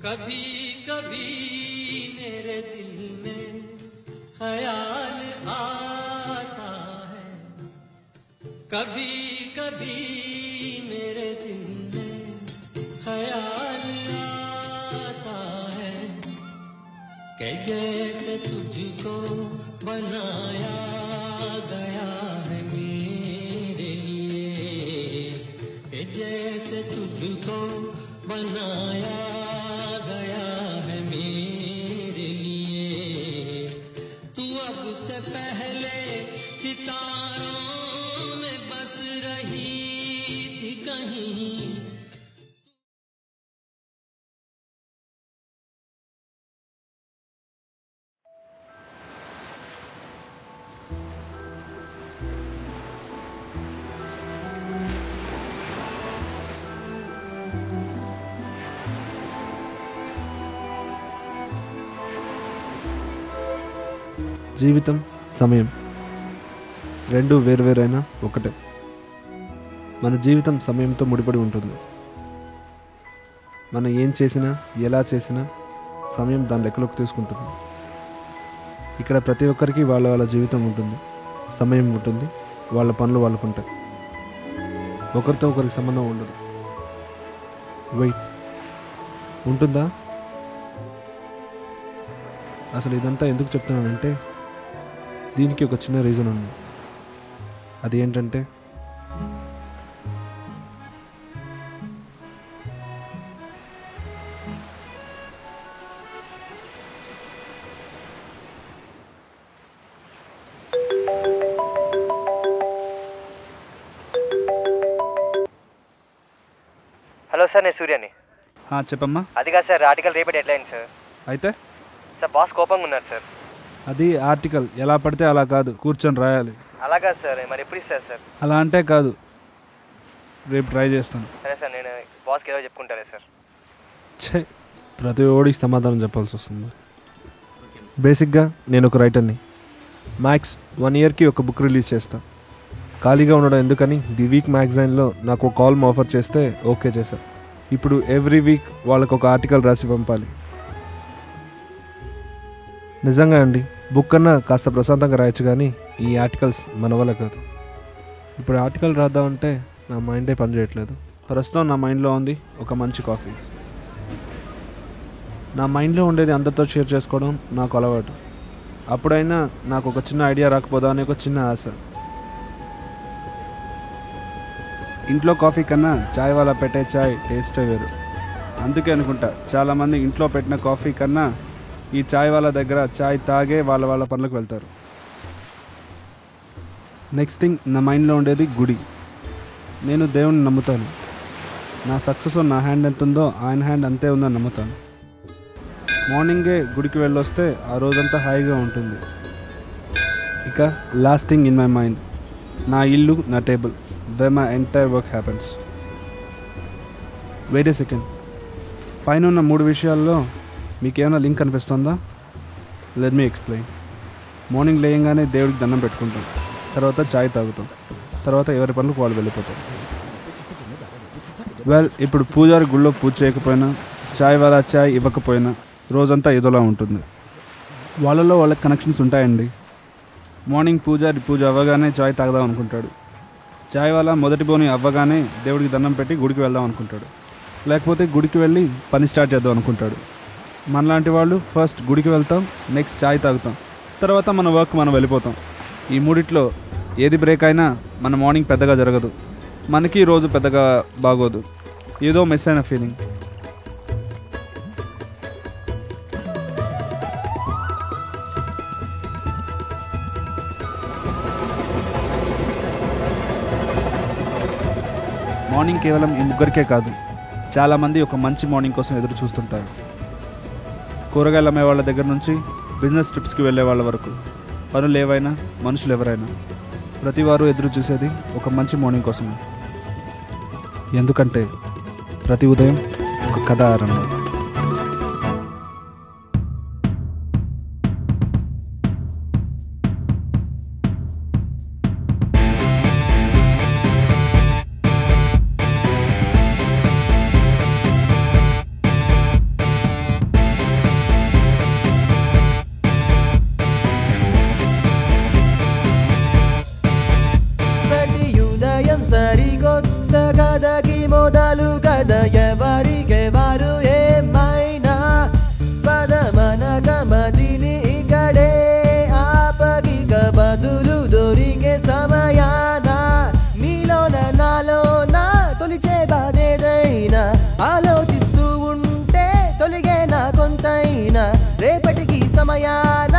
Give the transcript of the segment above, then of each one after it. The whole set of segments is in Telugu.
कभी कभी मेरे दिल में ख्याल आता है, कभी कभी मेरे दिल में ख्याल आता है कि जैसे तुझको बनाया गया है मेरे लिए, कि जैसे तुझको बनाया गया है मेरे लिए। तू अब से पहले सितारों में बस रही थी कहीं। జీవితం సమయం రెండు వేరువేరైనా ఒకటే. మన జీవితం సమయంతో ముడిపడి ఉంటుంది. మనం ఏం చేసినా ఎలా చేసినా సమయం దాని లెక్కలోకి తీసుకుంటుంది. ఇక్కడ ప్రతి ఒక్కరికి వాళ్ళ వాళ్ళ జీవితం ఉంటుంది, సమయం ఉంటుంది, వాళ్ళ పనులు వాళ్ళకు ఉంటాయి. ఒకరితో ఒకరికి సంబంధం ఉండదు. వెయిట్, ఉంటుందా? అసలు ఇదంతా ఎందుకు చెప్తున్నానంటే దీనికి ఒక చిన్న రీజన్ ఉంది. అది ఏంటంటే హలో సార్, నేను సూర్యని. చెప్పమ్మా. అది కాదు సార్, ఆర్టికల్ రేపటి డెడ్లైన్ సార్. అయితే సార్ బాస్ కోపంగా ఉన్నారు సార్. అది ఆర్టికల్ ఎలా పడితే అలా కాదు, కూర్చొని రాయాలి. అలా కాదు సార్, మరి ఎప్పుడు ఇస్తారు సార్? అలా అంటే కాదు, రేపు ట్రై చేస్తాను. సరే సార్, నేను బాస్కి ఏదో చెప్పుకుంటానే సార్. ప్రతి ఓడికి సమాధానం చెప్పాల్సి వస్తుంది. బేసిక్గా నేను ఒక రైటర్ని. మ్యాక్స్ 1 ఇయర్కి ఒక బుక్ రిలీజ్ చేస్తాను. ఖాళీగా ఉండడం ఎందుకని ది వీక్ మ్యాగజైన్లో నాకు ఒక కాల్మ్ ఆఫర్ చేస్తే ఓకే చేశాను. ఇప్పుడు ఎవ్రీ వీక్ వాళ్ళకు ఒక ఆర్టికల్ రాసి పంపాలి. నిజంగా అండి, బుక్ కన్నా కాస్త ప్రశాంతంగా రాయొచ్చు, కానీ ఈ ఆర్టికల్స్ మన వల్ల కాదు. ఇప్పుడు ఆర్టికల్ రాద్దామంటే నా మైండే పనిచేయట్లేదు. ప్రస్తుతం నా మైండ్లో ఉంది ఒక మంచి కాఫీ. నా మైండ్లో ఉండేది అందరితో షేర్ చేసుకోవడం నాకు అలవాటు. అప్పుడైనా నాకు ఒక చిన్న ఐడియా రాకపోదా అని ఒక చిన్న ఆశ. ఇంట్లో కాఫీ కన్నా చాయ్ వాళ్ళ పెట్టే చాయ్ టేస్టే వేరు. అందుకే అనుకుంటా చాలామంది ఇంట్లో పెట్టిన కాఫీ కన్నా ఈ చాయ్ వాళ్ళ దగ్గర చాయ్ తాగే వాళ్ళ వాళ్ళ పనులకు వెళ్తారు. నెక్స్ట్ థింగ్, నా మైండ్లో ఉండేది గుడి. నేను దేవుణ్ణి నమ్ముతాను. నా సక్సెస్లో నా హ్యాండ్ ఎంత ఉందో ఆయన హ్యాండ్ అంతే ఉందని నమ్ముతాను. మార్నింగే గుడికి వెళ్ళొస్తే ఆ రోజంతా హాయిగా ఉంటుంది. ఇక last thing in my mind, నా ఇల్లు, నా table, where my entire work happens. Wait a second, పైన ఉన్న 3 విషయాల్లో మీకేమైనా లింక్ కనిపిస్తుందా? Let me explain. మార్నింగ్ లేయంగానే దేవుడికి దండం పెట్టుకుంటాం, తర్వాత చాయ్ తాగుతాం, తర్వాత ఎవరి పనులకు వాళ్ళు వెళ్ళిపోతాం. ఇప్పుడు పూజారి గుళ్ళో పూజ చేయకపోయినా, చాయ్ వాళ్ళ చాయ్ ఇవ్వకపోయినా రోజంతా ఏదోలా ఉంటుంది. వాళ్ళలో వాళ్ళకి కనెక్షన్స్ ఉంటాయండి. మార్నింగ్ పూజారి పూజ అవ్వగానే చాయ్ తాగుదాం అనుకుంటాడు. చాయ్ వాళ్ళ మొదటి బోని అవ్వగానే దేవుడికి దండం పెట్టి గుడికి వెళ్దాం అనుకుంటాడు. లేకపోతే గుడికి వెళ్ళి పని స్టార్ట్ చేద్దాం అనుకుంటాడు. మనలాంటి వాళ్ళు ఫస్ట్ గుడికి వెళ్తాం, నెక్స్ట్ చాయ్ తాగుతాం, తర్వాత మన వర్క్ మనం వెళ్ళిపోతాం. ఈ మూడిట్లో ఏది బ్రేక్ అయినా మన మార్నింగ్ పెద్దగా జరగదు, మనకి రోజు పెద్దగా బాగోదు, ఏదో మిస్ అయిన ఫీలింగ్. మార్నింగ్ కేవలం ఈ ముగ్గురికే కాదు, చాలామంది ఒక మంచి మార్నింగ్ కోసం ఎదురు చూస్తుంటారు. కూరగాయలు అమ్మే వాళ్ళ దగ్గర నుంచి బిజినెస్ ట్రిప్స్కి వెళ్ళే వాళ్ళ వరకు, పనులు ఏవైనా, మనుషులు ఎవరైనా, ప్రతి వారు ఎదురు చూసేది ఒక మంచి మార్నింగ్ కోసమే. ఎందుకంటే ప్రతి ఉదయం ఒక కథ ఆరంభం. వంతైనా రేపటికి సమయాన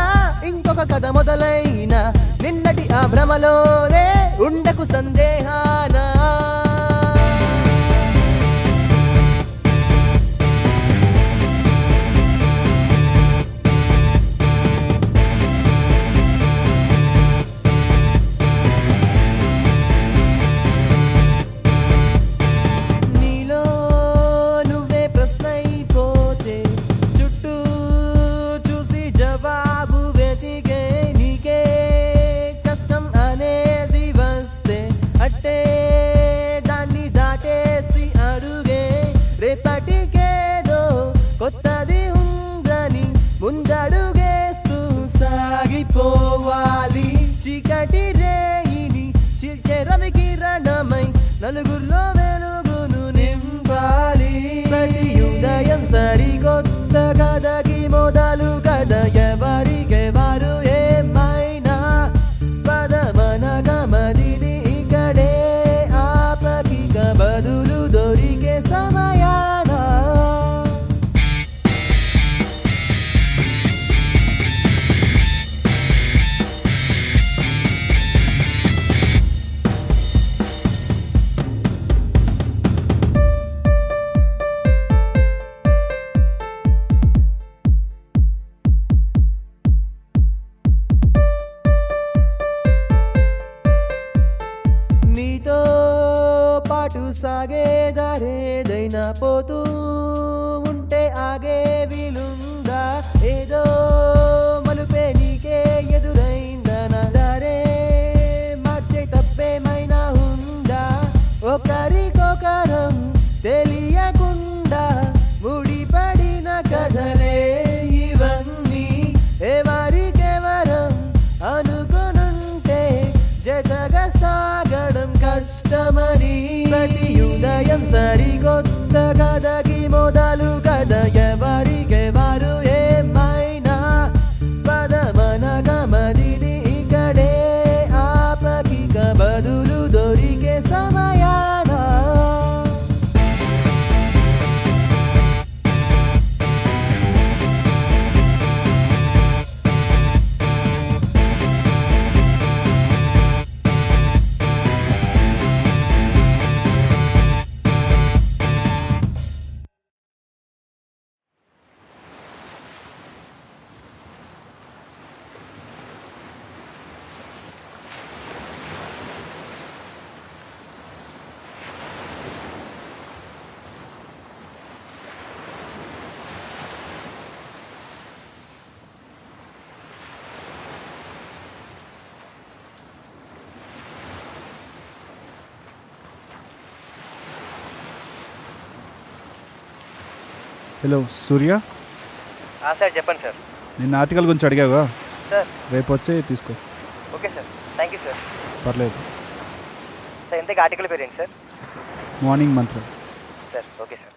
ఇంకొక కథ మొదలైనా నిన్నటి ఆ భ్రమలోనే ఉండకు సందేహానా కొత్తది ఉందని ముందడుగేస్తూ సాగిపోవాలి చీకటి రేయిని చీల్చే రవి కిరణమై నలుగురిలో వెలుగును నింపాలి ప్రతి ఉదయం సరికొత్త కథకి మొదలు కథ ఎవరికెవరు ఏమైనా పదమన గమదిని ఇక్కడే ఆపకిక బదులు దొరికే సమయాన నీతో పాటు సాగే దారేదైనా పోతూ ఉంటే ఆగే వీలుందా ఏదో మలుపే నీకే ఎదురైందా నా దారే మార్చే తప్పేమైనా ఉందా ఒకరికొకరం తెలియకుండా ముడిపడిన కథలే ఇవన్నీ ఎవరికెవరం అనుకునుంటే జతగా సాగడం కష్టమని ప్రతి ఉదయం సరికొత్త కథకి మొదలు కథ ఎవరికెవరు ఏమైనా పదమన గమదిని ఇక్కడే ఆపకిక బదులు దొరికే సమయాన హలో సూర్య, సార్ చెప్పండి సార్. నిన్న ఆర్టికల్ గురించి అడిగావా? సార్ రేపు వచ్చి తీసుకో. Okay sir, thank you sir. పర్లేదు. సార్ ఇంతకీ ఆర్టికల్ పేరు ఏంటి సార్? మార్నింగ్ మంత్రం. Sir okay sir.